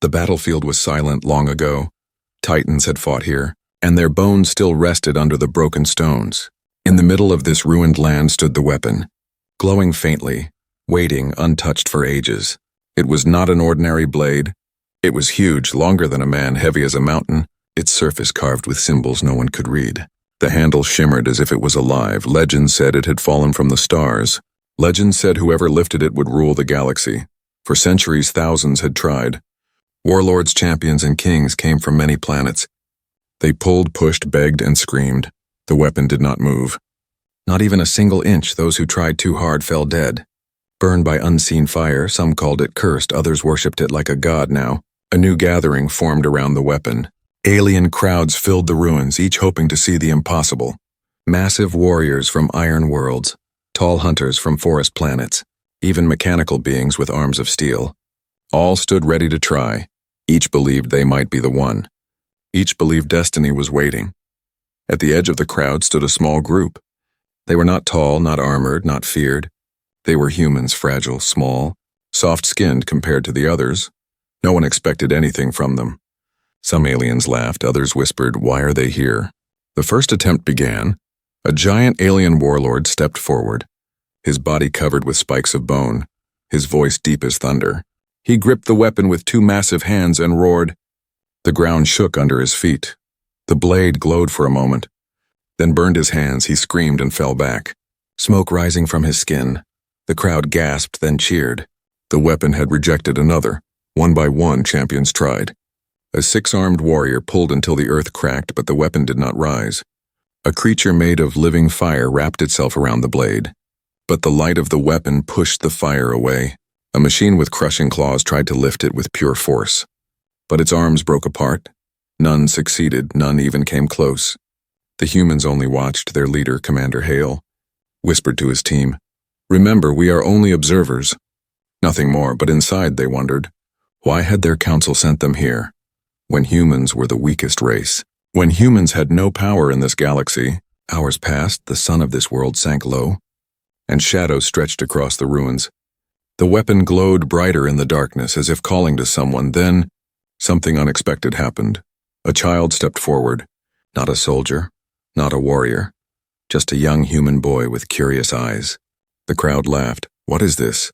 The battlefield was silent long ago. Titans had fought here, and their bones still rested under the broken stones. In the middle of this ruined land stood the weapon, glowing faintly, waiting untouched for ages. It was not an ordinary blade. It was huge, longer than a man, heavy as a mountain, its surface carved with symbols no one could read. The handle shimmered as if it was alive. Legend said it had fallen from the stars. Legend said whoever lifted it would rule the galaxy. For centuries, thousands had tried. Warlords, champions, and kings came from many planets. They pulled, pushed, begged, and screamed. The weapon did not move. Not even a single inch. Those who tried too hard fell dead. Burned by unseen fire, some called it cursed, others worshipped it like a god now. A new gathering formed around the weapon. Alien crowds filled the ruins, each hoping to see the impossible. Massive warriors from iron worlds, tall hunters from forest planets, even mechanical beings with arms of steel. All stood ready to try. Each believed they might be the one. Each believed destiny was waiting. At the edge of the crowd stood a small group. They were not tall, not armored, not feared. They were humans, fragile, small, soft-skinned compared to the others. No one expected anything from them. Some aliens laughed, others whispered, "Why are they here?" The first attempt began. A giant alien warlord stepped forward, his body covered with spikes of bone, his voice deep as thunder. He gripped the weapon with two massive hands and roared. The ground shook under his feet. The blade glowed for a moment, then burned his hands. He screamed and fell back, smoke rising from his skin. The crowd gasped, then cheered. The weapon had rejected another. One by one, champions tried. A six-armed warrior pulled until the earth cracked, but the weapon did not rise. A creature made of living fire wrapped itself around the blade. But the light of the weapon pushed the fire away. A machine with crushing claws tried to lift it with pure force. But its arms broke apart. None succeeded, none even came close. The humans only watched. Their leader, Commander Hale, whispered to his team, "Remember, we are only observers." Nothing more, but inside they wondered, why had their council sent them here? When humans were the weakest race. When humans had no power in this galaxy. Hours passed, the sun of this world sank low, and shadows stretched across the ruins. The weapon glowed brighter in the darkness, as if calling to someone. Then, something unexpected happened. A child stepped forward. Not a soldier, not a warrior, just a young human boy with curious eyes. The crowd laughed. "What is this?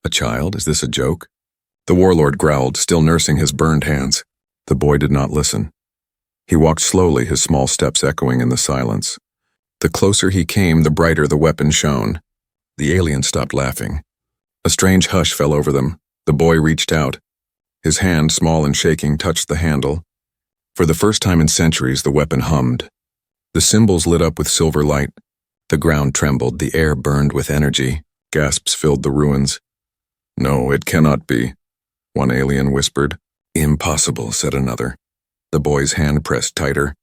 A child? Is this a joke?" The warlord growled, still nursing his burned hands. The boy did not listen. He walked slowly, his small steps echoing in the silence. The closer he came, the brighter the weapon shone. The alien stopped laughing. A strange hush fell over them. The boy reached out. His hand, small and shaking, touched the handle. For the first time in centuries, the weapon hummed. The symbols lit up with silver light. The ground trembled, the air burned with energy. Gasps filled the ruins. "No, it cannot be," one alien whispered. "Impossible," said another. The boy's hand pressed tighter.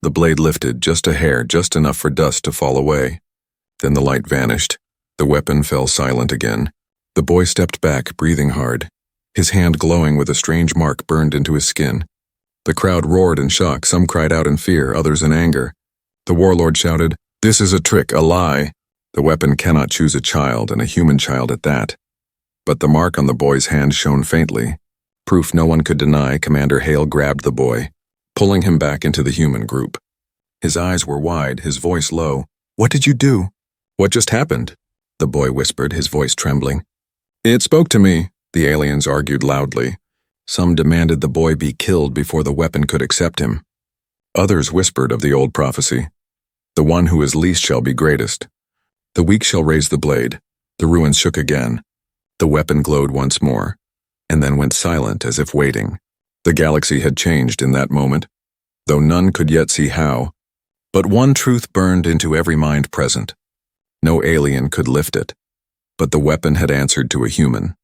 The blade lifted, just a hair, just enough for dust to fall away. Then the light vanished. The weapon fell silent again. The boy stepped back, breathing hard. His hand glowing with a strange mark burned into his skin. The crowd roared in shock. Some cried out in fear, others in anger. The warlord shouted, "This is a trick, a lie. The weapon cannot choose a child, and a human child at that." But the mark on the boy's hand shone faintly. Proof no one could deny. Commander Hale grabbed the boy, pulling him back into the human group. His eyes were wide, his voice low. "What did you do?" "What just happened?" the boy whispered, his voice trembling. "It spoke to me," the aliens argued loudly. Some demanded the boy be killed before the weapon could accept him. Others whispered of the old prophecy. The one who is least shall be greatest. The weak shall raise the blade. The ruins shook again. The weapon glowed once more, and then went silent as if waiting. The galaxy had changed in that moment, though none could yet see how. But one truth burned into every mind present. No alien could lift it, but the weapon had answered to a human.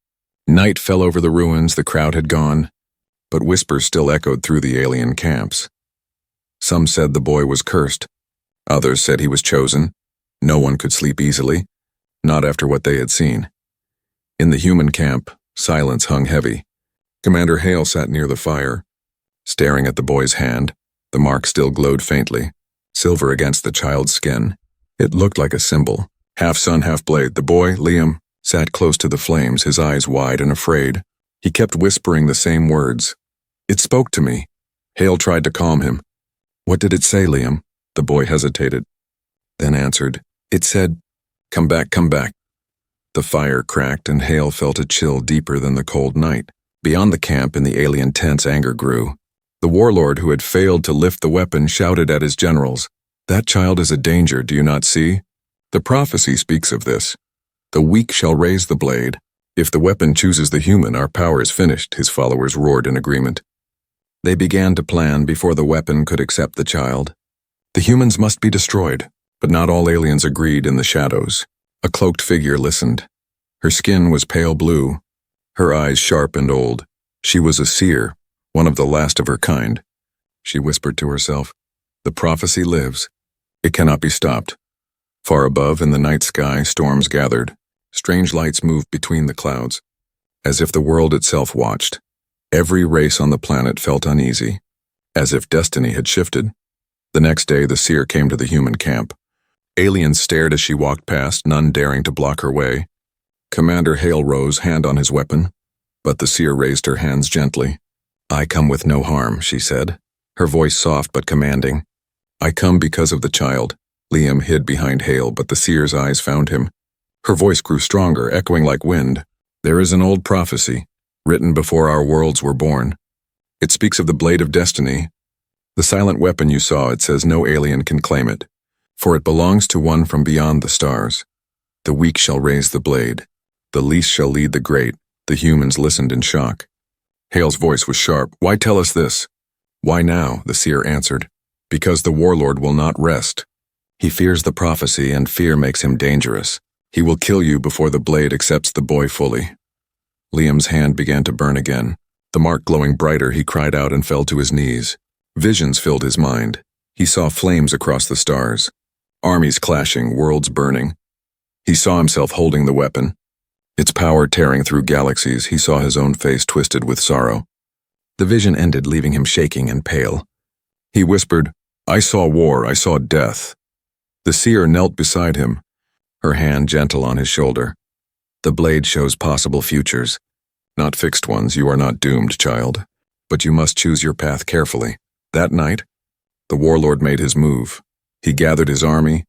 Night fell over the ruins, the crowd had gone, but whispers still echoed through the alien camps. Some said the boy was cursed. Others said he was chosen. No one could sleep easily, not after what they had seen. In the human camp, silence hung heavy. Commander Hale sat near the fire, staring at the boy's hand. The mark still glowed faintly, silver against the child's skin. It looked like a symbol, half sun, half blade. The boy, Liam, sat close to the flames, his eyes wide and afraid. He kept whispering the same words. It spoke to me. Hale tried to calm him. What did it say, Liam? The boy hesitated, then answered. It said, come back, come back. The fire cracked and Hale felt a chill deeper than the cold night. Beyond the camp in the alien tents, anger grew. The warlord who had failed to lift the weapon shouted at his generals, That child is a danger, do you not see? The prophecy speaks of this. The weak shall raise the blade. If the weapon chooses the human, our power is finished, his followers roared in agreement. They began to plan before the weapon could accept the child. The humans must be destroyed, but not all aliens agreed in the shadows. A cloaked figure listened. Her skin was pale blue, her eyes sharp and old. She was a seer, one of the last of her kind. She whispered to herself, The prophecy lives. It cannot be stopped. Far above, in the night sky, storms gathered. Strange lights moved between the clouds, as if the world itself watched. Every race on the planet felt uneasy, as if destiny had shifted. The next day, the seer came to the human camp. Aliens stared as she walked past, none daring to block her way. Commander Hale rose, hand on his weapon, but the seer raised her hands gently. I come with no harm, she said, her voice soft but commanding. I come because of the child. Liam hid behind Hale, but the seer's eyes found him. Her voice grew stronger, echoing like wind. There is an old prophecy, written before our worlds were born. It speaks of the blade of destiny. The silent weapon you saw, it says no alien can claim it, for it belongs to one from beyond the stars. The weak shall raise the blade. The least shall lead the great. The humans listened in shock. Hale's voice was sharp. Why tell us this? Why now? The seer answered. Because the warlord will not rest. He fears the prophecy, and fear makes him dangerous. He will kill you before the blade accepts the boy fully. Liam's hand began to burn again. The mark glowing brighter, he cried out and fell to his knees. Visions filled his mind. He saw flames across the stars. Armies clashing, worlds burning. He saw himself holding the weapon. Its power tearing through galaxies, he saw his own face twisted with sorrow. The vision ended, leaving him shaking and pale. He whispered, I saw war, I saw death. The seer knelt beside him, her hand gentle on his shoulder. The blade shows possible futures. Not fixed ones, you are not doomed, child. But you must choose your path carefully. That night, the warlord made his move. He gathered his army,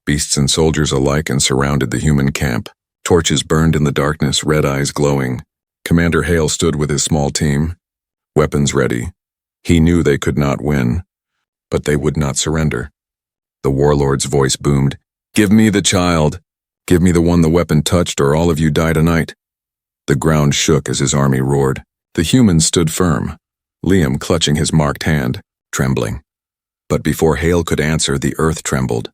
beasts and soldiers alike, and surrounded the human camp. Torches burned in the darkness, red eyes glowing. Commander Hale stood with his small team, weapons ready. He knew they could not win, but they would not surrender. The warlord's voice boomed, Give me the child. Give me the one the weapon touched, or all of you die tonight. The ground shook as his army roared. The humans stood firm, Liam clutching his marked hand, trembling. But before Hale could answer, the earth trembled.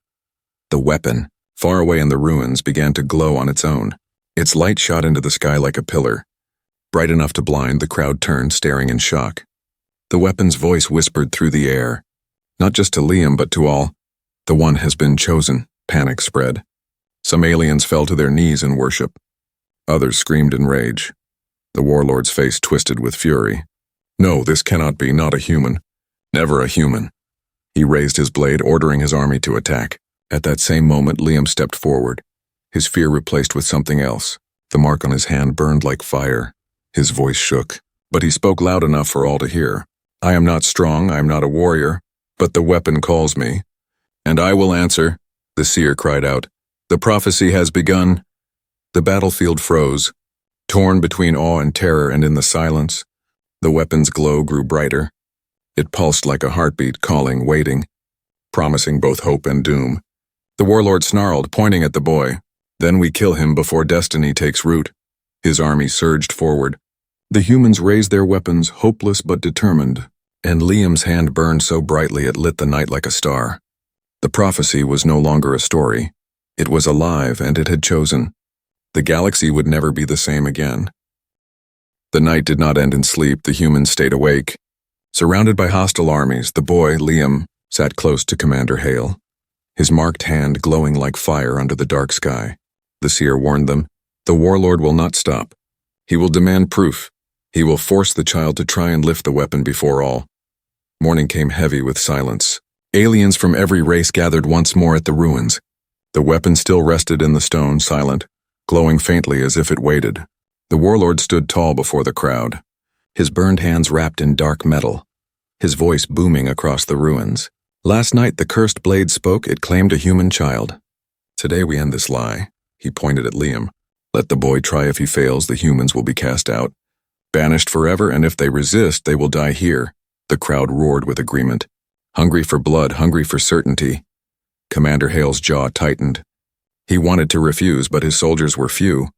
The weapon, far away in the ruins, began to glow on its own. Its light shot into the sky like a pillar. Bright enough to blind, the crowd turned, staring in shock. The weapon's voice whispered through the air. Not just to Liam, but to all. The one has been chosen. Panic spread. Some aliens fell to their knees in worship. Others screamed in rage. The warlord's face twisted with fury. No, this cannot be, not a human. Never a human. He raised his blade, ordering his army to attack. At that same moment, Liam stepped forward, his fear replaced with something else. The mark on his hand burned like fire. His voice shook, but he spoke loud enough for all to hear. I am not strong, I am not a warrior, but the weapon calls me. And I will answer, the seer cried out. The prophecy has begun. The battlefield froze, torn between awe and terror, and in the silence, the weapon's glow grew brighter. It pulsed like a heartbeat, calling, waiting, promising both hope and doom. The warlord snarled, pointing at the boy. Then we kill him before destiny takes root. His army surged forward. The humans raised their weapons, hopeless but determined, and Liam's hand burned so brightly it lit the night like a star. The prophecy was no longer a story. It was alive, and it had chosen. The galaxy would never be the same again. The night did not end in sleep. The humans stayed awake. Surrounded by hostile armies, the boy, Liam, sat close to Commander Hale, his marked hand glowing like fire under the dark sky. The seer warned them, the warlord will not stop. He will demand proof. He will force the child to try and lift the weapon before all. Morning came heavy with silence. Aliens from every race gathered once more at the ruins. The weapon still rested in the stone, silent, glowing faintly as if it waited. The warlord stood tall before the crowd, his burned hands wrapped in dark metal, his voice booming across the ruins. Last night the cursed blade spoke, it claimed a human child. Today we end this lie. He pointed at Liam. Let the boy try. If he fails, the humans will be cast out, banished forever, and if they resist, they will die here. The crowd roared with agreement. Hungry for blood, hungry for certainty. Commander Hale's jaw tightened. He wanted to refuse, but his soldiers were few,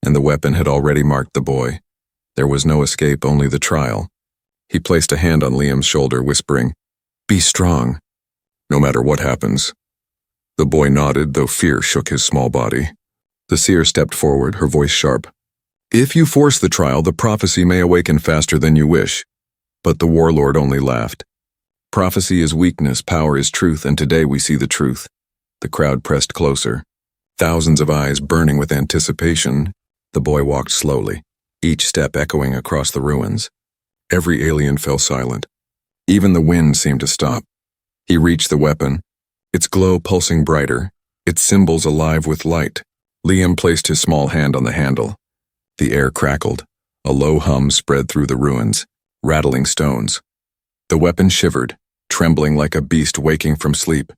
and the weapon had already marked the boy. There was no escape, only the trial. He placed a hand on Liam's shoulder, whispering, "Be strong, no matter what happens." The boy nodded, though fear shook his small body. The seer stepped forward, her voice sharp. "If you force the trial, the prophecy may awaken faster than you wish." But the warlord only laughed. "Prophecy is weakness, power is truth, and today we see the truth." The crowd pressed closer, thousands of eyes burning with anticipation. The boy walked slowly, each step echoing across the ruins. Every alien fell silent. Even the wind seemed to stop. He reached the weapon, its glow pulsing brighter, its symbols alive with light. Liam placed his small hand on the handle. The air crackled. A low hum spread through the ruins, rattling stones. The weapon shivered, trembling like a beast waking from sleep.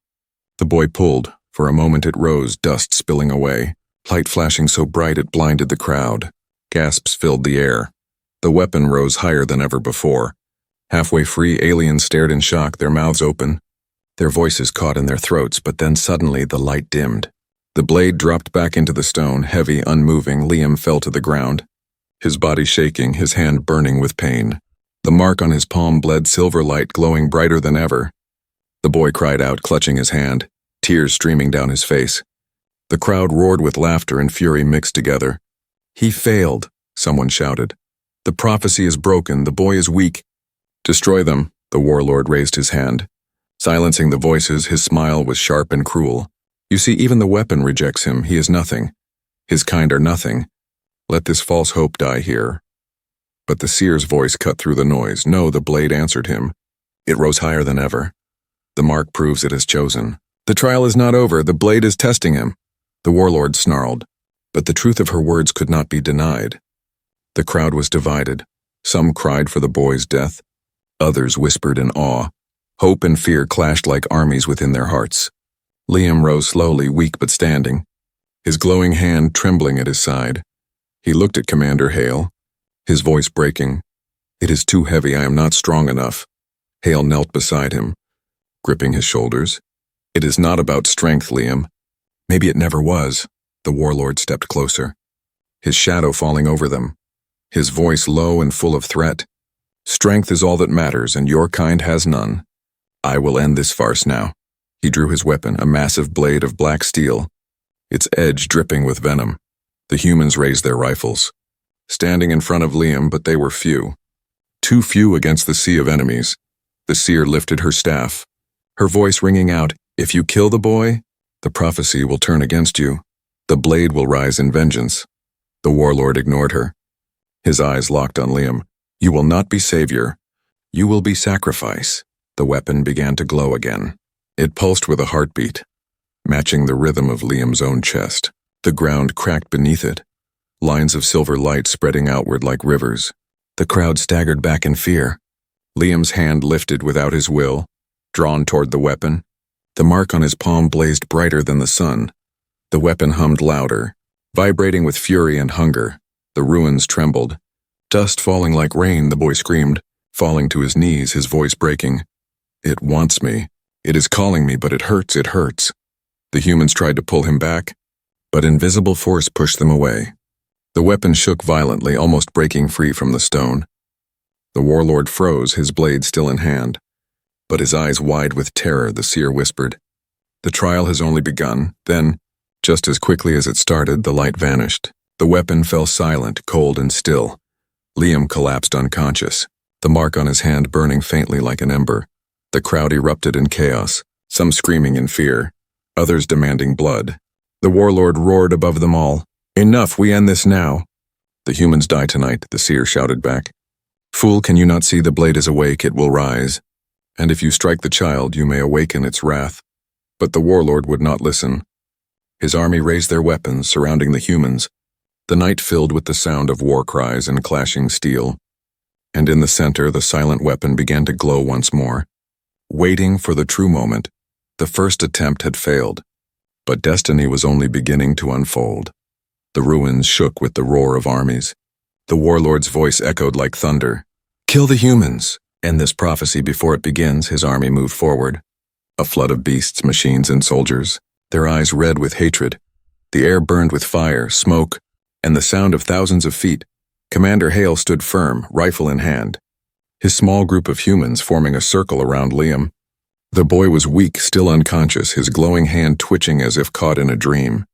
The boy pulled. For a moment it rose, dust spilling away, light flashing so bright it blinded the crowd. Gasps filled the air. The weapon rose higher than ever before. Halfway free, aliens stared in shock, their mouths open, their voices caught in their throats, but then suddenly the light dimmed. The blade dropped back into the stone, heavy, unmoving. Liam fell to the ground, his body shaking, his hand burning with pain. The mark on his palm bled silver light, glowing brighter than ever. The boy cried out, clutching his hand, tears streaming down his face. The crowd roared with laughter and fury mixed together. "He failed," someone shouted. "The prophecy is broken, the boy is weak." "Destroy them," the warlord raised his hand. Silencing the voices, his smile was sharp and cruel. "You see, even the weapon rejects him. He is nothing. His kind are nothing. Let this false hope die here." But the seer's voice cut through the noise. "No," the blade answered him. It rose higher than ever. "The mark proves it has chosen. The trial is not over. The blade is testing him." The warlord snarled, but the truth of her words could not be denied. The crowd was divided. Some cried for the boy's death. Others whispered in awe. Hope and fear clashed like armies within their hearts. Liam rose slowly, weak but standing, his glowing hand trembling at his side. He looked at Commander Hale, his voice breaking. "It is too heavy. I am not strong enough." Hale knelt beside him, gripping his shoulders. "It is not about strength, Liam." "Maybe it never was." The warlord stepped closer, his shadow falling over them, his voice low and full of threat. "Strength is all that matters, and your kind has none. I will end this farce now." He drew his weapon, a massive blade of black steel, its edge dripping with venom. The humans raised their rifles, standing in front of Liam, but they were few. Too few against the sea of enemies. The seer lifted her staff, her voice ringing out, "If you kill the boy, the prophecy will turn against you. The blade will rise in vengeance." The warlord ignored her, his eyes locked on Liam. "You will not be savior. You will be sacrifice." The weapon began to glow again. It pulsed with a heartbeat, matching the rhythm of Liam's own chest. The ground cracked beneath it, lines of silver light spreading outward like rivers. The crowd staggered back in fear. Liam's hand lifted without his will, drawn toward the weapon. The mark on his palm blazed brighter than the sun. The weapon hummed louder, vibrating with fury and hunger. The ruins trembled. Dust falling like rain, the boy screamed, falling to his knees, his voice breaking. "It wants me. It is calling me, but it hurts, it hurts." The humans tried to pull him back, but invisible force pushed them away. The weapon shook violently, almost breaking free from the stone. The warlord froze, his blade still in hand, but his eyes wide with terror. The seer whispered, "The trial has only begun." Then, just as quickly as it started, the light vanished. The weapon fell silent, cold and still. Liam collapsed unconscious, the mark on his hand burning faintly like an ember. The crowd erupted in chaos, some screaming in fear, others demanding blood. The warlord roared above them all, "Enough, we end this now." "The humans die tonight," the seer shouted back. "Fool, can you not see the blade is awake? It will rise. And if you strike the child, you may awaken its wrath." But the warlord would not listen. His army raised their weapons, surrounding the humans, the night filled with the sound of war cries and clashing steel. And in the center, the silent weapon began to glow once more. Waiting for the true moment, the first attempt had failed. But destiny was only beginning to unfold. The ruins shook with the roar of armies. The warlord's voice echoed like thunder. "Kill the humans!" And this prophecy, before it begins, his army moved forward. A flood of beasts, machines, and soldiers, their eyes red with hatred. The air burned with fire, smoke, and the sound of thousands of feet. Commander Hale stood firm, rifle in hand. His small group of humans forming a circle around Liam. The boy was weak, still unconscious, his glowing hand twitching as if caught in a dream.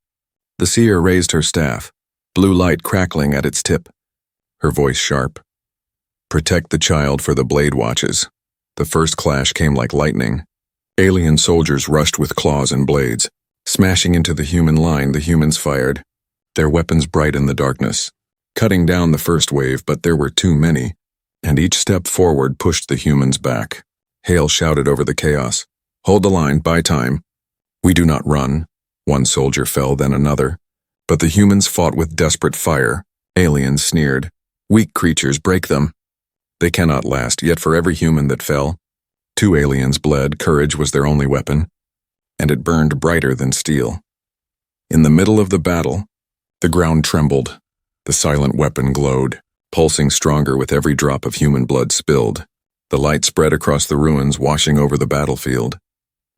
The seer raised her staff, blue light crackling at its tip. Her voice sharp. "Protect the child, for the blade watches." The first clash came like lightning. Alien soldiers rushed with claws and blades. Smashing into the human line, the humans fired, their weapons bright in the darkness, cutting down the first wave, but there were too many, and each step forward pushed the humans back. Hale shouted over the chaos, "Hold the line, buy time." "We do not run." One soldier fell, then another. But the humans fought with desperate fire. Aliens sneered, "Weak creatures, break them." They cannot last, yet for every human that fell, 2 aliens bled. Courage was their only weapon, and it burned brighter than steel. In the middle of the battle, the ground trembled. The silent weapon glowed, pulsing stronger with every drop of human blood spilled. The light spread across the ruins, washing over the battlefield.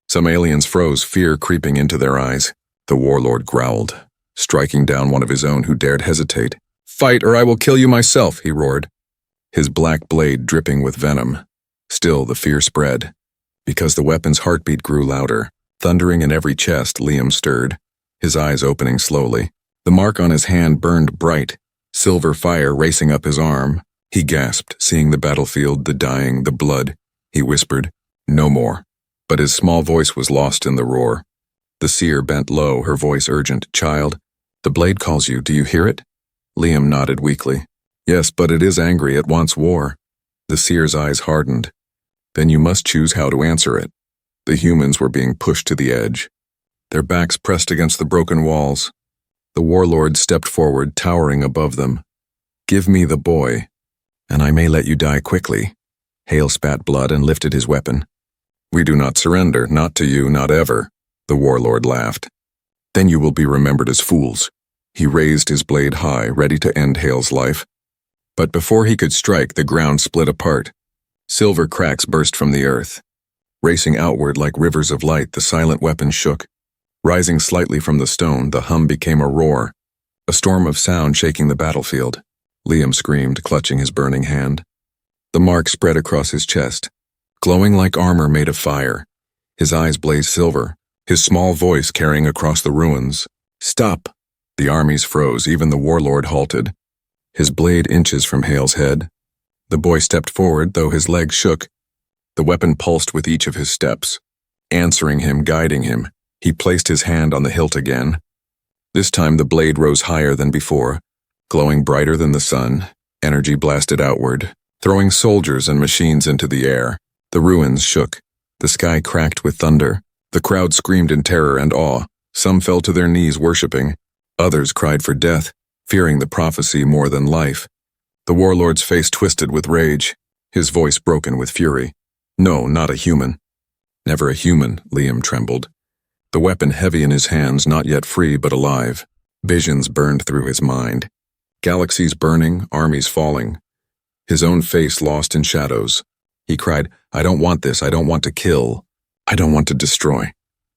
Some aliens froze, fear creeping into their eyes. The warlord growled, striking down one of his own who dared hesitate. "Fight, or I will kill you myself," he roared, his black blade dripping with venom. Still, the fear spread. Because the weapon's heartbeat grew louder, thundering in every chest, Liam stirred, his eyes opening slowly. The mark on his hand burned bright, silver fire racing up his arm. He gasped, seeing the battlefield, the dying, the blood. He whispered, "No more." But his small voice was lost in the roar. The seer bent low, her voice urgent. "Child, the blade calls you. Do you hear it?" Liam nodded weakly. "Yes, but it is angry. It wants war." The seer's eyes hardened. "Then you must choose how to answer it." The humans were being pushed to the edge, their backs pressed against the broken walls. The warlord stepped forward, towering above them. "Give me the boy, and I may let you die quickly." Hale spat blood and lifted his weapon. "We do not surrender, not to you, not ever," the warlord laughed. "Then you will be remembered as fools." He raised his blade high, ready to end Hale's life. But before he could strike, the ground split apart. Silver cracks burst from the earth. Racing outward like rivers of light, the silent weapon shook. Rising slightly from the stone, the hum became a roar, a storm of sound shaking the battlefield. Liam screamed, clutching his burning hand. The mark spread across his chest, glowing like armor made of fire. His eyes blazed silver, his small voice carrying across the ruins. "Stop!" The armies froze, even the warlord halted, his blade inches from Hale's head. The boy stepped forward, though his legs shook. The weapon pulsed with each of his steps, answering him, guiding him. He placed his hand on the hilt again. This time the blade rose higher than before, glowing brighter than the sun. Energy blasted outward, throwing soldiers and machines into the air. The ruins shook. The sky cracked with thunder. The crowd screamed in terror and awe. Some fell to their knees worshipping. Others cried for death, fearing the prophecy more than life. The warlord's face twisted with rage, his voice broken with fury. "No, not a human." "Never a human," Liam trembled. The weapon heavy in his hands, not yet free but alive. Visions burned through his mind. Galaxies burning, armies falling. His own face lost in shadows. He cried, "I don't want this, I don't want to kill. I don't want to destroy."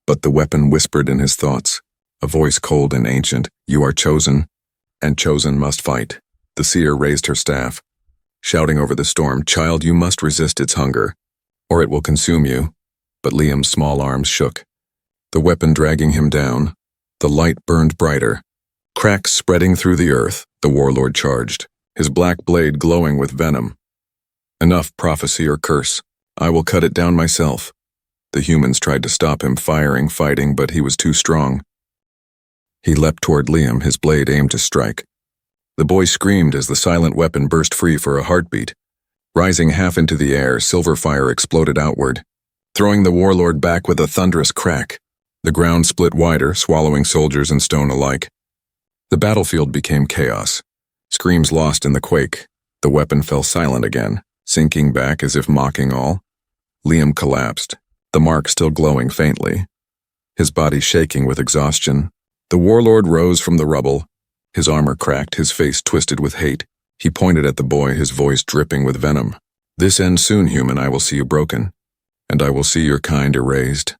But the weapon whispered in his thoughts, a voice cold and ancient, "You are chosen, and chosen must fight." The seer raised her staff, shouting over the storm, "Child, you must resist its hunger, or it will consume you." But Liam's small arms shook, the weapon dragging him down. The light burned brighter. Cracks spreading through the earth, the warlord charged, his black blade glowing with venom. "Enough, prophecy or curse. I will cut it down myself." The humans tried to stop him, firing, fighting, but he was too strong. He leapt toward Liam, his blade aimed to strike. The boy screamed as the silent weapon burst free for a heartbeat. Rising half into the air, silver fire exploded outward, throwing the warlord back with a thunderous crack. The ground split wider, swallowing soldiers and stone alike. The battlefield became chaos. Screams lost in the quake. The weapon fell silent again, sinking back as if mocking all. Liam collapsed, the mark still glowing faintly, his body shaking with exhaustion. The warlord rose from the rubble, his armor cracked, his face twisted with hate. He pointed at the boy, his voice dripping with venom. "This ends soon, human. I will see you broken, and I will see your kind erased."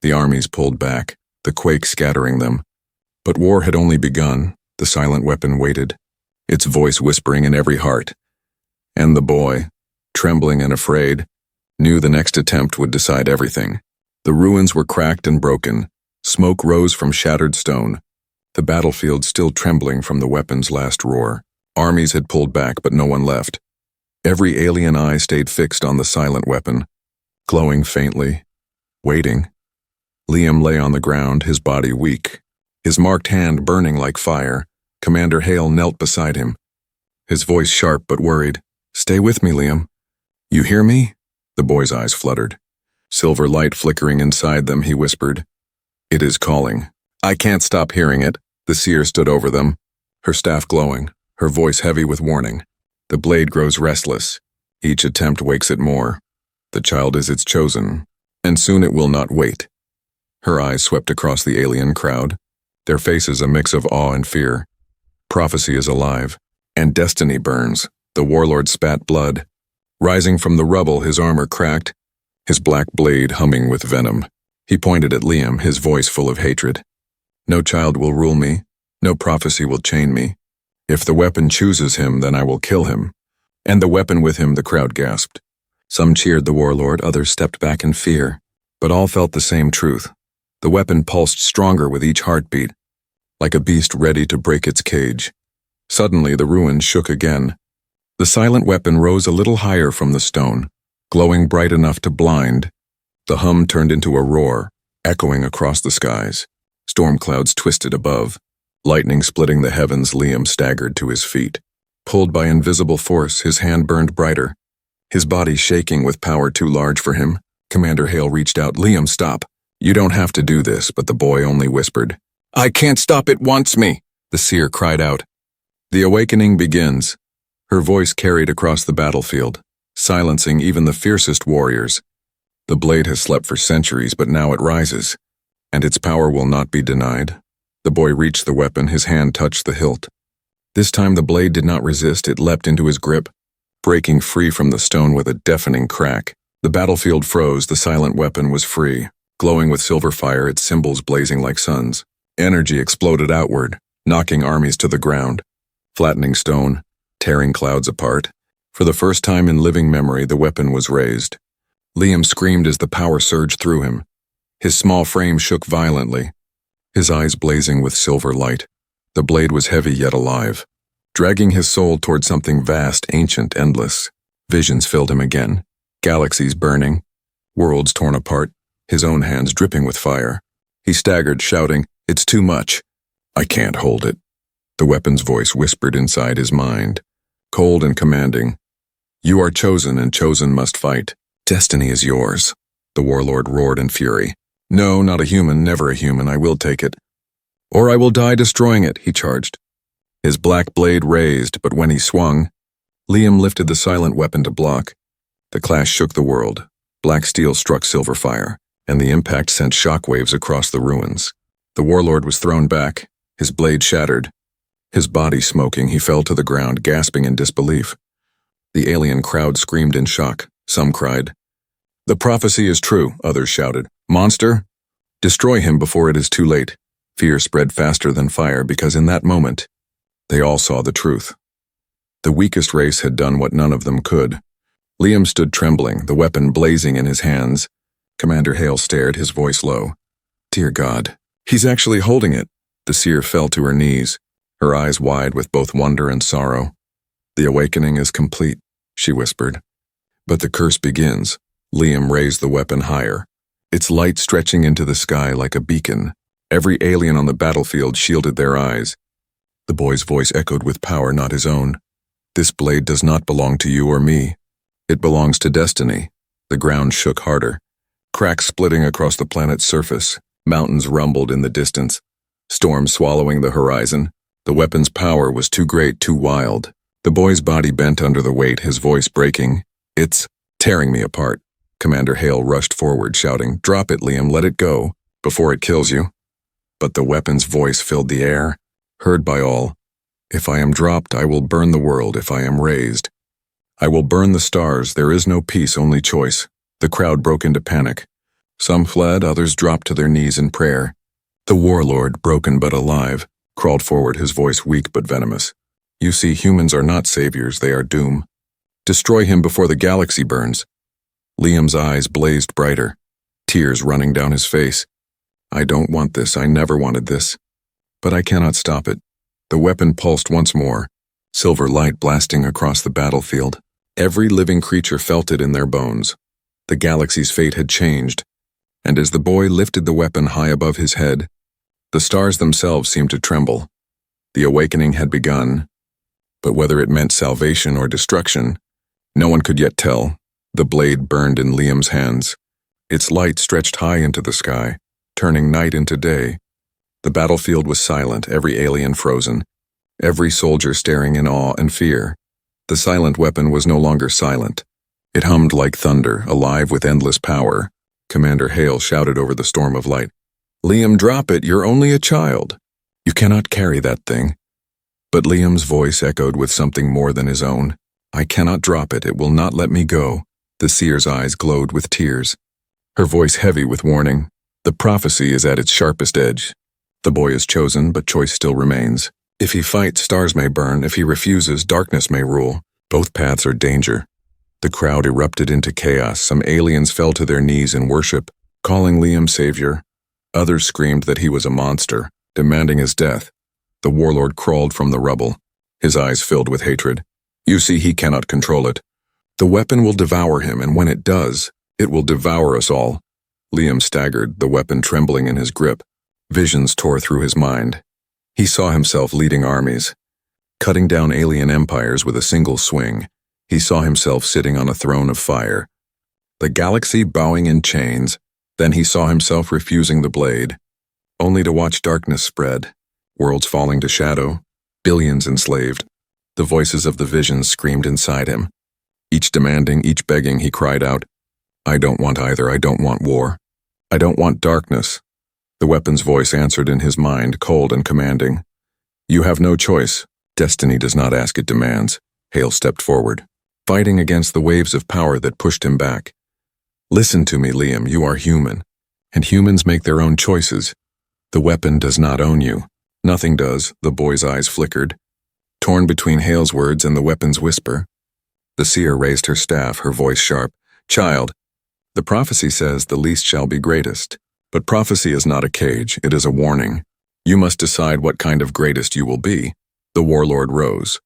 The armies pulled back, the quake scattering them. But war had only begun. The silent weapon waited, its voice whispering in every heart. And the boy, trembling and afraid, knew the next attempt would decide everything. The ruins were cracked and broken. Smoke rose from shattered stone, the battlefield still trembling from the weapon's last roar. Armies had pulled back, but no one left. Every alien eye stayed fixed on the silent weapon, glowing faintly, waiting. Liam lay on the ground, his body weak, his marked hand burning like fire. Commander Hale knelt beside him, his voice sharp but worried. "Stay with me, Liam. You hear me?" The boy's eyes fluttered. Silver light flickering inside them, he whispered, "It is calling." "I can't stop hearing it." The seer stood over them, her staff glowing, her voice heavy with warning. "The blade grows restless. Each attempt wakes it more. The child is its chosen, and soon it will not wait." Her eyes swept across the alien crowd, their faces a mix of awe and fear. Prophecy is alive, and destiny burns. The warlord spat blood. Rising from the rubble, his armor cracked, his black blade humming with venom. He pointed at Liam, his voice full of hatred. "No child will rule me. No prophecy will chain me. If the weapon chooses him, then I will kill him." "And the weapon with him," the crowd gasped. Some cheered the warlord, others stepped back in fear. But all felt the same truth. The weapon pulsed stronger with each heartbeat, like a beast ready to break its cage. Suddenly, the ruins shook again. The silent weapon rose a little higher from the stone, glowing bright enough to blind. The hum turned into a roar, echoing across the skies. Storm clouds twisted above, lightning splitting the heavens. Liam staggered to his feet. Pulled by invisible force, his hand burned brighter, his body shaking with power too large for him. Commander Hale reached out. "Liam, stop. You don't have to do this," but the boy only whispered. "I can't stop, it wants me," the seer cried out. The awakening begins. Her voice carried across the battlefield, silencing even the fiercest warriors. The blade has slept for centuries, but now it rises, and its power will not be denied. The boy reached the weapon, his hand touched the hilt. This time the blade did not resist, it leapt into his grip, breaking free from the stone with a deafening crack. The battlefield froze, the silent weapon was free, glowing with silver fire, its symbols blazing like suns. Energy exploded outward, knocking armies to the ground, flattening stone, tearing clouds apart. For the first time in living memory, the weapon was raised. Liam screamed as the power surged through him. His small frame shook violently, his eyes blazing with silver light. The blade was heavy yet alive, dragging his soul toward something vast, ancient, endless. Visions filled him again, galaxies burning, worlds torn apart, his own hands dripping with fire. He staggered, shouting, "It's too much. I can't hold it." The weapon's voice whispered inside his mind, cold and commanding. "You are chosen, and chosen must fight. Destiny is yours." The warlord roared in fury. "No, not a human, never a human. I will take it. Or I will die destroying it," he charged. His black blade raised, but when he swung, Liam lifted the silent weapon to block. The clash shook the world. Black steel struck silver fire, and the impact sent shockwaves across the ruins. The warlord was thrown back, his blade shattered. His body smoking, he fell to the ground, gasping in disbelief. The alien crowd screamed in shock. Some cried, "The prophecy is true," others shouted, "Monster! Destroy him before it is too late." Fear spread faster than fire because in that moment, they all saw the truth. The weakest race had done what none of them could. Liam stood trembling, the weapon blazing in his hands. Commander Hale stared, his voice low. "Dear God, he's actually holding it." The seer fell to her knees, her eyes wide with both wonder and sorrow. "The awakening is complete," she whispered. "But the curse begins." Liam raised the weapon higher, its light stretching into the sky like a beacon. Every alien on the battlefield shielded their eyes. The boy's voice echoed with power not his own. "This blade does not belong to you or me. It belongs to destiny." The ground shook harder, cracks splitting across the planet's surface. Mountains rumbled in the distance, storms swallowing the horizon. The weapon's power was too great, too wild. The boy's body bent under the weight, his voice breaking. "It's tearing me apart." Commander Hale rushed forward, shouting, "Drop it, Liam, let it go, before it kills you." But the weapon's voice filled the air, heard by all. "If I am dropped, I will burn the world. If I am raised, I will burn the stars. There is no peace, only choice." The crowd broke into panic. Some fled, others dropped to their knees in prayer. The warlord, broken but alive, crawled forward, his voice weak but venomous. "You see, humans are not saviors, they are doom. Destroy him before the galaxy burns." Liam's eyes blazed brighter, tears running down his face. "I don't want this, I never wanted this. But I cannot stop it." The weapon pulsed once more, silver light blasting across the battlefield. Every living creature felt it in their bones. The galaxy's fate had changed, and as the boy lifted the weapon high above his head, the stars themselves seemed to tremble. The awakening had begun, but whether it meant salvation or destruction, no one could yet tell. The blade burned in Liam's hands. Its light stretched high into the sky, turning night into day. The battlefield was silent, every alien frozen, every soldier staring in awe and fear. The silent weapon was no longer silent. It hummed like thunder, alive with endless power. Commander Hale shouted over the storm of light, "Liam, drop it, you're only a child. You cannot carry that thing." But Liam's voice echoed with something more than his own. "I cannot drop it, it will not let me go." The seer's eyes glowed with tears, her voice heavy with warning. "The prophecy is at its sharpest edge. The boy is chosen, but choice still remains. If he fights, stars may burn. If he refuses, darkness may rule. Both paths are danger." The crowd erupted into chaos. Some aliens fell to their knees in worship, calling Liam savior. Others screamed that he was a monster, demanding his death. The warlord crawled from the rubble, his eyes filled with hatred. "You see, he cannot control it. The weapon will devour him, and when it does, it will devour us all." Liam staggered, the weapon trembling in his grip. Visions tore through his mind. He saw himself leading armies, cutting down alien empires with a single swing. He saw himself sitting on a throne of fire, the galaxy bowing in chains. Then he saw himself refusing the blade, only to watch darkness spread, worlds falling to shadow, billions enslaved. The voices of the visions screamed inside him. Each demanding, each begging, he cried out, "I don't want either. I don't want war. I don't want darkness." The weapon's voice answered in his mind, cold and commanding. "You have no choice. Destiny does not ask, it demands." Hale stepped forward, fighting against the waves of power that pushed him back. "Listen to me, Liam, you are human, and humans make their own choices. The weapon does not own you." "Nothing does," the boy's eyes flickered, torn between Hale's words and the weapon's whisper. The seer raised her staff, her voice sharp. "Child, the prophecy says the least shall be greatest. But prophecy is not a cage, it is a warning. You must decide what kind of greatest you will be." The warlord rose.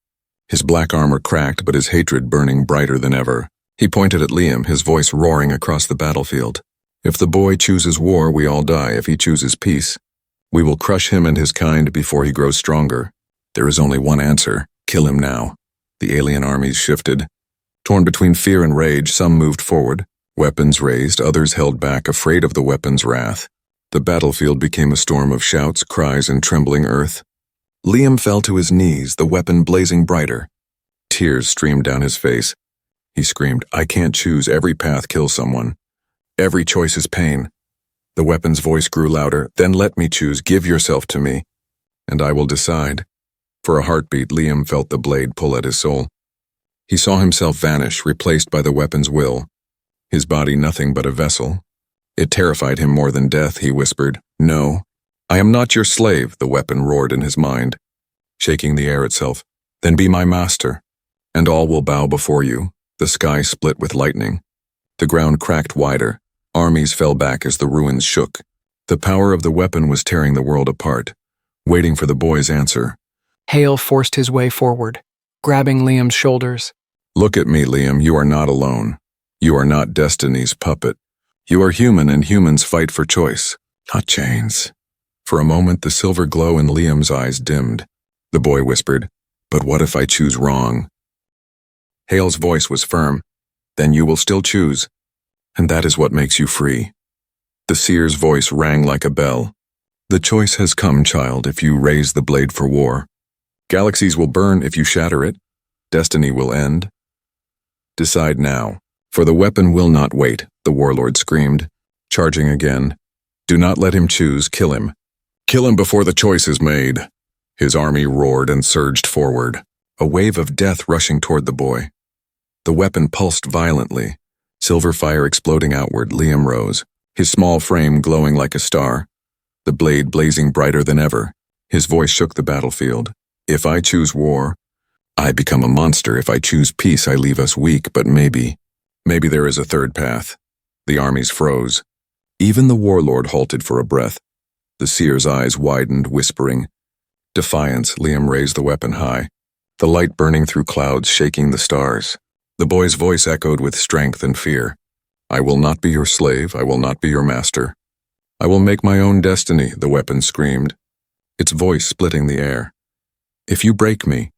His black armor cracked, but his hatred burning brighter than ever. He pointed at Liam, his voice roaring across the battlefield. "If the boy chooses war, we all die. If he chooses peace, we will crush him and his kind before he grows stronger. There is only one answer. Kill him now." The alien armies shifted. Torn between fear and rage, some moved forward, weapons raised, others held back, afraid of the weapon's wrath. The battlefield became a storm of shouts, cries, and trembling earth. Liam fell to his knees, the weapon blazing brighter. Tears streamed down his face. He screamed, "I can't choose. Every path kills someone. Every choice is pain." The weapon's voice grew louder. "Then let me choose. Give yourself to me, and I will decide." For a heartbeat, Liam felt the blade pull at his soul. He saw himself vanish, replaced by the weapon's will. His body nothing but a vessel. It terrified him more than death. He whispered, "No, I am not your slave," the weapon roared in his mind, shaking the air itself. "Then be my master, and all will bow before you." The sky split with lightning. The ground cracked wider. Armies fell back as the ruins shook. The power of the weapon was tearing the world apart, waiting for the boy's answer. Hale forced his way forward, grabbing Liam's shoulders. "Look at me, Liam, you are not alone. You are not destiny's puppet. You are human, and humans fight for choice, not chains." For a moment, the silver glow in Liam's eyes dimmed. The boy whispered, "But what if I choose wrong?" Hale's voice was firm. "Then you will still choose, and that is what makes you free." The seer's voice rang like a bell. "The choice has come, child. If you raise the blade for war, Galaxies will burn if you shatter it. Destiny will end. Decide now, for the weapon will not wait, the warlord screamed, charging again. Do not let him choose, kill him. Kill him before the choice is made. His army roared and surged forward, a wave of death rushing toward the boy. The weapon pulsed violently, silver fire exploding outward. Liam rose, his small frame glowing like a star, the blade blazing brighter than ever. His voice shook the battlefield. If I choose war, I become a monster. If I choose peace, I leave us weak, but maybe there is a third path. The armies froze. Even the warlord halted for a breath. The seer's eyes widened, whispering. Defiance. Liam raised the weapon high, the light burning through clouds, shaking the stars. The boy's voice echoed with strength and fear. I will not be your slave. I will not be your master. I will make my own destiny, the weapon screamed, its voice splitting the air. If you break me,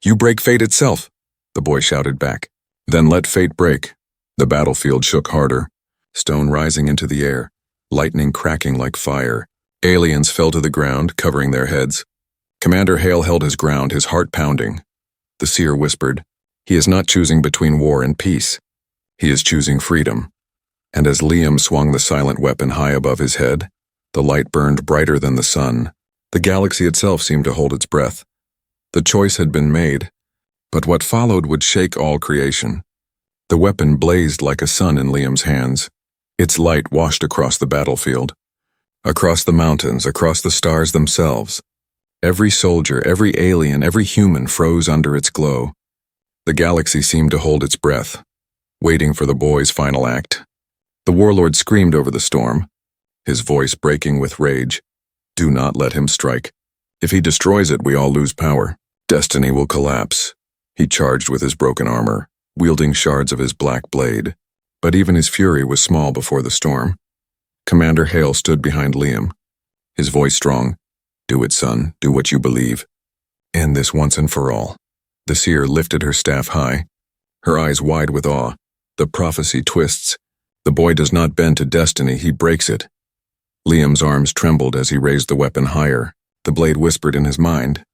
you break fate itself, the boy shouted back. Then let fate break. The battlefield shook harder, stone rising into the air, lightning cracking like fire. Aliens fell to the ground, covering their heads. Commander Hale held his ground, his heart pounding. The seer whispered, he is not choosing between war and peace. He is choosing freedom. And as Liam swung the silent weapon high above his head, the light burned brighter than the sun. The galaxy itself seemed to hold its breath. The choice had been made, but what followed would shake all creation. The weapon blazed like a sun in Liam's hands. Its light washed across the battlefield, across the mountains, across the stars themselves. Every soldier, every alien, every human froze under its glow. The galaxy seemed to hold its breath, waiting for the boy's final act. The warlord screamed over the storm, his voice breaking with rage. Do not let him strike. If he destroys it, we all lose power. Destiny will collapse. He charged with his broken armor, wielding shards of his black blade. But even his fury was small before the storm. Commander Hale stood behind Liam, his voice strong. Do it, son. Do what you believe. End this once and for all. The seer lifted her staff high, her eyes wide with awe. The prophecy twists. The boy does not bend to destiny, he breaks it. Liam's arms trembled as he raised the weapon higher. The blade whispered in his mind.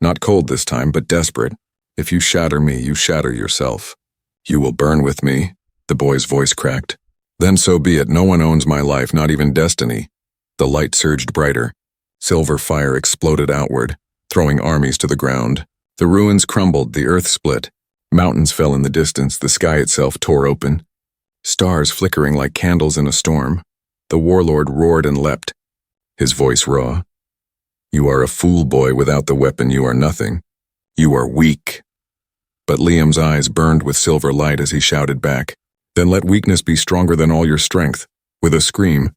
Not cold this time, but desperate. If you shatter me, you shatter yourself. You will burn with me, the boy's voice cracked. Then so be it. No one owns my life, not even destiny. The light surged brighter. Silver fire exploded outward, throwing armies to the ground. The ruins crumbled, the earth split. Mountains fell in the distance, the sky itself tore open. Stars flickering like candles in a storm. The warlord roared and leapt, his voice raw. You are a fool, boy. Without the weapon, you are nothing. You are weak. But Liam's eyes burned with silver light as he shouted back, then let weakness be stronger than all your strength. With a scream,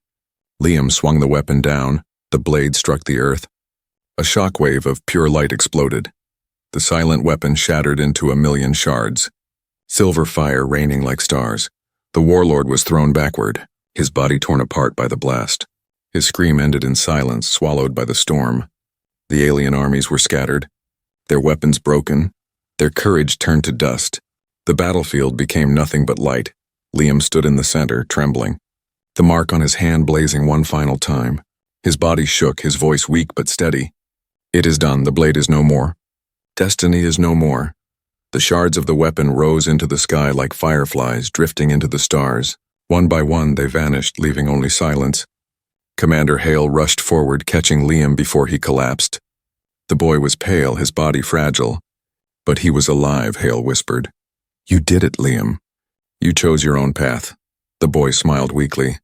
Liam swung the weapon down. The blade struck the earth. A shockwave of pure light exploded. The silent weapon shattered into a million shards. Silver fire raining like stars. The warlord was thrown backward, his body torn apart by the blast. His scream ended in silence, swallowed by the storm. The alien armies were scattered, their weapons broken, their courage turned to dust. The battlefield became nothing but light. Liam stood in the center, trembling, the mark on his hand blazing one final time. His body shook, his voice weak but steady. It is done, the blade is no more. Destiny is no more. The shards of the weapon rose into the sky like fireflies, drifting into the stars. One by one, they vanished, leaving only silence. Commander Hale rushed forward, catching Liam before he collapsed. The boy was pale, his body fragile. But he was alive, Hale whispered. You did it, Liam. You chose your own path. The boy smiled weakly.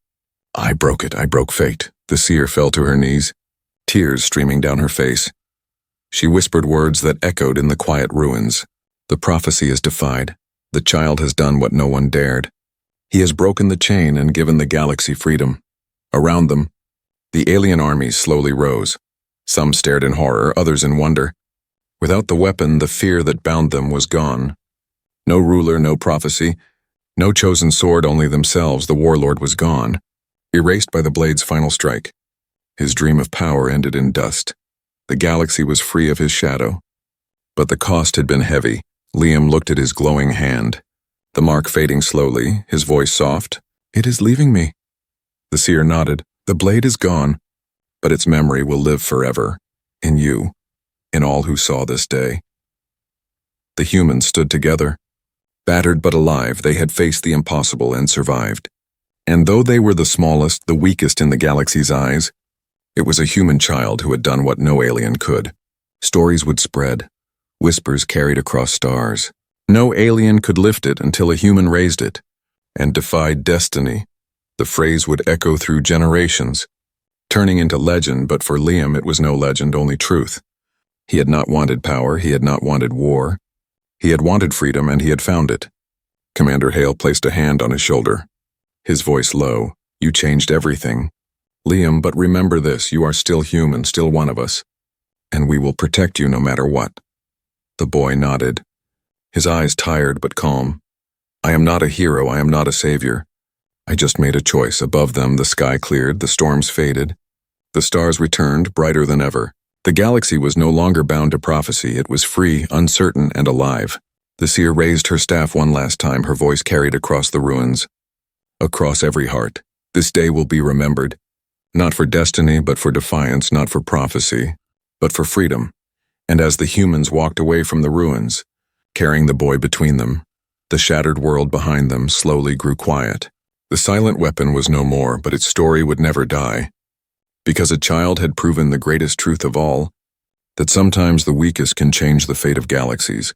I broke it, I broke fate. The seer fell to her knees, tears streaming down her face. She whispered words that echoed in the quiet ruins. The prophecy is defied. The child has done what no one dared. He has broken the chain and given the galaxy freedom. Around them, the alien armies slowly rose. Some stared in horror, others in wonder. Without the weapon, the fear that bound them was gone. No ruler, no prophecy, no chosen sword, only themselves. The warlord was gone, erased by the blade's final strike. His dream of power ended in dust. The galaxy was free of his shadow. But the cost had been heavy. Liam looked at his glowing hand, the mark fading slowly, his voice soft. It is leaving me. The seer nodded. The blade is gone, but its memory will live forever. In you. in all who saw this day. The humans stood together. Battered but alive, they had faced the impossible and survived. And though they were the smallest, the weakest in the galaxy's eyes, it was a human child who had done what no alien could. Stories would spread, whispers carried across stars. No alien could lift it until a human raised it, and defied destiny. The phrase would echo through generations, turning into legend, but for Liam it was no legend, only truth. He had not wanted power, he had not wanted war. He had wanted freedom, and he had found it. Commander Hale placed a hand on his shoulder, his voice low. "You changed everything, Liam, but remember this, you are still human, still one of us, and we will protect you no matter what." The boy nodded, his eyes tired but calm. "I am not a hero, I am not a savior. I just made a choice." Above them, the sky cleared, the storms faded. The stars returned, brighter than ever. The galaxy was no longer bound to prophecy, it was free, uncertain, and alive. The seer raised her staff one last time, her voice carried across the ruins, across every heart. This day will be remembered, not for destiny, but for defiance, not for prophecy, but for freedom. And as the humans walked away from the ruins, carrying the boy between them, the shattered world behind them slowly grew quiet. The silent weapon was no more, but its story would never die. Because a child had proven the greatest truth of all, that sometimes the weakest can change the fate of galaxies.